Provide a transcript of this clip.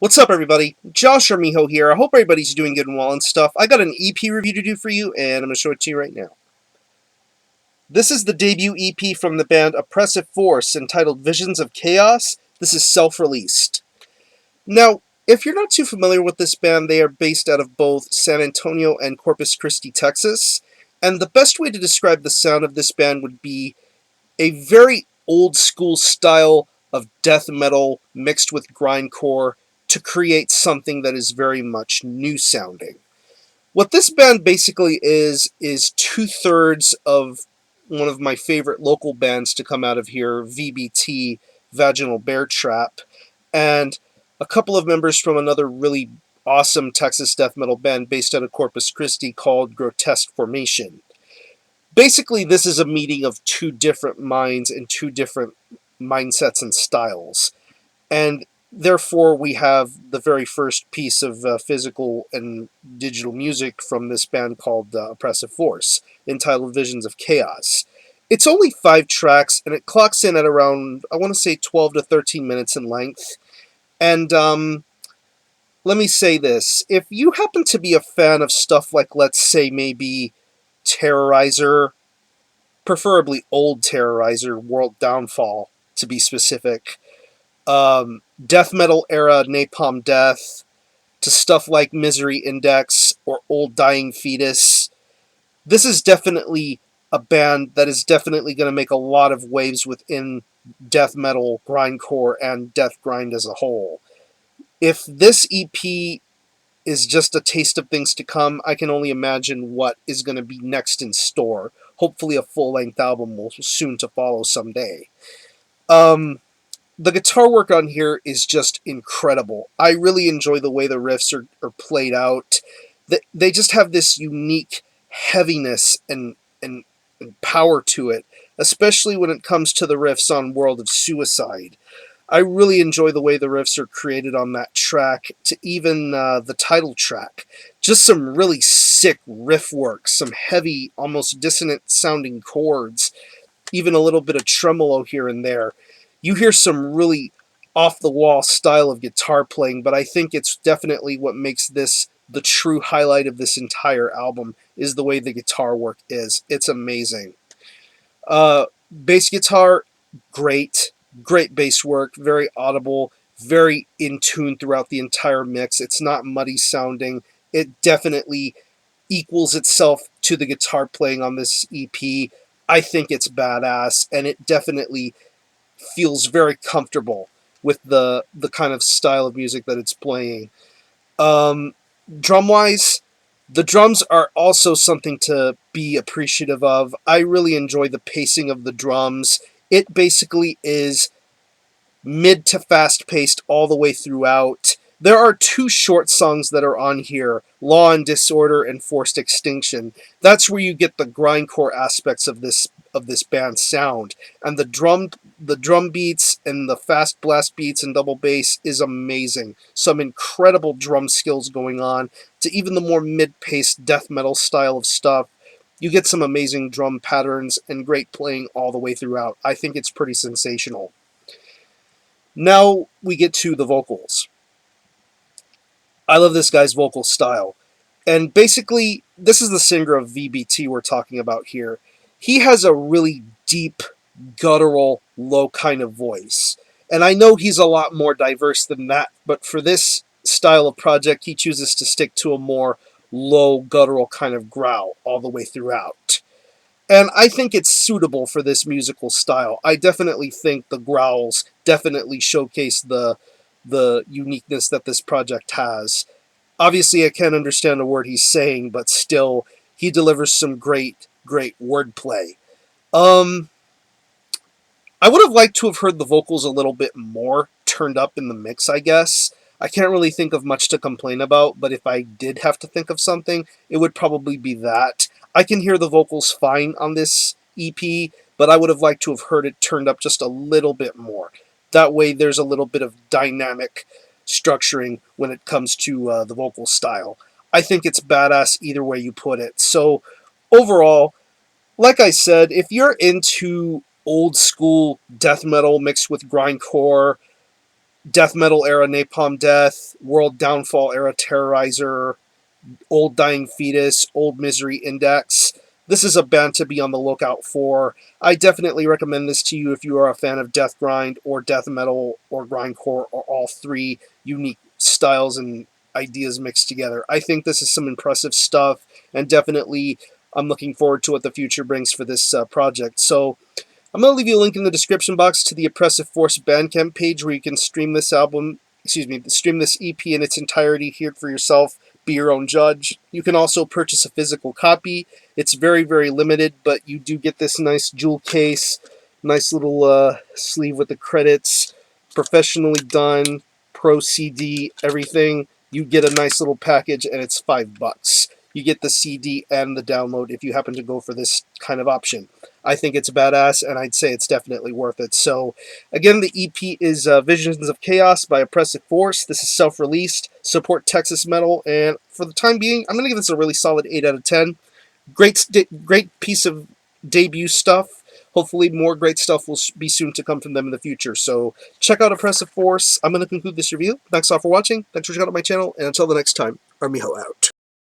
What's up, everybody? Josh or Miho here. I hope everybody's doing good and well and stuff. I got an EP review to do for you, and I'm going to show it to you right now. This is the debut EP from the band Oppressive Force, entitled Visions of Chaos. This is self-released. Now, if you're not too familiar with this band, they are based out of both San Antonio and Corpus Christi, Texas. And the best way to describe the sound of this band would be a very old-school style of death metal mixed with grindcore to create something that is very much new sounding. What this band basically is two-thirds of one of my favorite local bands to come out of here, VBT, Vaginal Bear Trap, and a couple of members from another really awesome Texas death metal band based out of Corpus Christi called Grotesque Formation. Basically, this is a meeting of two different minds and two different mindsets and styles. And therefore, we have the very first piece of physical and digital music from this band called Oppressive Force, entitled Visions of Chaos. It's only 5 tracks, and it clocks in at around, I want to say, 12 to 13 minutes in length. And let me say this. If you happen to be a fan of stuff like, let's say, maybe Terrorizer, preferably old Terrorizer, World Downfall, to be specific, death metal era Napalm Death, to stuff like Misery Index or Old Dying Fetus. This is definitely a band that is definitely going to make a lot of waves within death metal, grindcore, and death grind as a whole. If this EP is just a taste of things to come, I can only imagine what is going to be next in store. Hopefully a full-length album will soon to follow someday. The guitar work on here is just incredible. I really enjoy the way the riffs are played out. They just have this unique heaviness and power to it, especially when it comes to the riffs on World of Suicide. I really enjoy the way the riffs are created on that track, to even the title track. Just some really sick riff work, some heavy, almost dissonant sounding chords, even a little bit of tremolo here and there. You hear some really off-the-wall style of guitar playing, but I think it's definitely what makes this the true highlight of this entire album, is the way the guitar work is. It's amazing. Bass guitar, great. Great bass work, very audible, very in tune throughout the entire mix. It's not muddy sounding. It definitely equals itself to the guitar playing on this EP. I think it's badass, and it definitely feels very comfortable with the kind of style of music that it's playing. Drum-wise, the drums are also something to be appreciative of. I really enjoy the pacing of the drums. It basically is mid to fast-paced all the way throughout. There are 2 short songs that are on here, Law and Disorder and Forced Extinction. That's where you get the grindcore aspects of this band's sound. And the drum beats and the fast blast beats and double bass is amazing. Some incredible drum skills going on, to even the more mid-paced death metal style of stuff. You get some amazing drum patterns and great playing all the way throughout. I think it's pretty sensational. Now we get to the vocals. I love this guy's vocal style. And basically, this is the singer of VBT we're talking about here. He has a really deep, guttural, low kind of voice. And I know he's a lot more diverse than that, but for this style of project, he chooses to stick to a more low, guttural kind of growl all the way throughout. And I think it's suitable for this musical style. I definitely think the growls definitely showcase the uniqueness that this project has. Obviously, I can't understand a word he's saying, but still, he delivers some great wordplay. I would have liked to have heard the vocals a little bit more turned up in the mix, I guess. I can't really think of much to complain about, but if I did have to think of something, it would probably be that. I can hear the vocals fine on this EP, but I would have liked to have heard it turned up just a little bit more. That way there's a little bit of dynamic structuring when it comes to the vocal style. I think it's badass either way you put it. So overall, like I said, if you're into old school death metal mixed with grindcore, death metal era Napalm Death, world downfall era Terrorizer, Old Dying Fetus, Old Misery Index. This is a band to be on the lookout for. I definitely recommend this to you if you are a fan of death grind or death metal or grindcore or all three unique styles and ideas mixed together. I think this is some impressive stuff, and definitely I'm looking forward to what the future brings for this project. So I'm going to leave you a link in the description box to the Oppressive Force Bandcamp page where you can stream this stream this EP in its entirety, hear it for yourself, be your own judge. You can also purchase a physical copy. It's very, very limited, but you do get this nice jewel case, nice little sleeve with the credits, professionally done, pro CD, everything. You get a nice little package, and it's $5. You get the CD and the download if you happen to go for this kind of option. I think it's badass, and I'd say it's definitely worth it. So, again, the EP is Visions of Chaos by Oppressive Force. This is self-released. Support Texas metal, and for the time being, I'm going to give this a really solid 8 out of 10. Great piece of debut stuff. Hopefully, more great stuff will be soon to come from them in the future. So, check out Oppressive Force. I'm going to conclude this review. Thanks all for watching. Thanks for checking out my channel, and until the next time, Armijo out.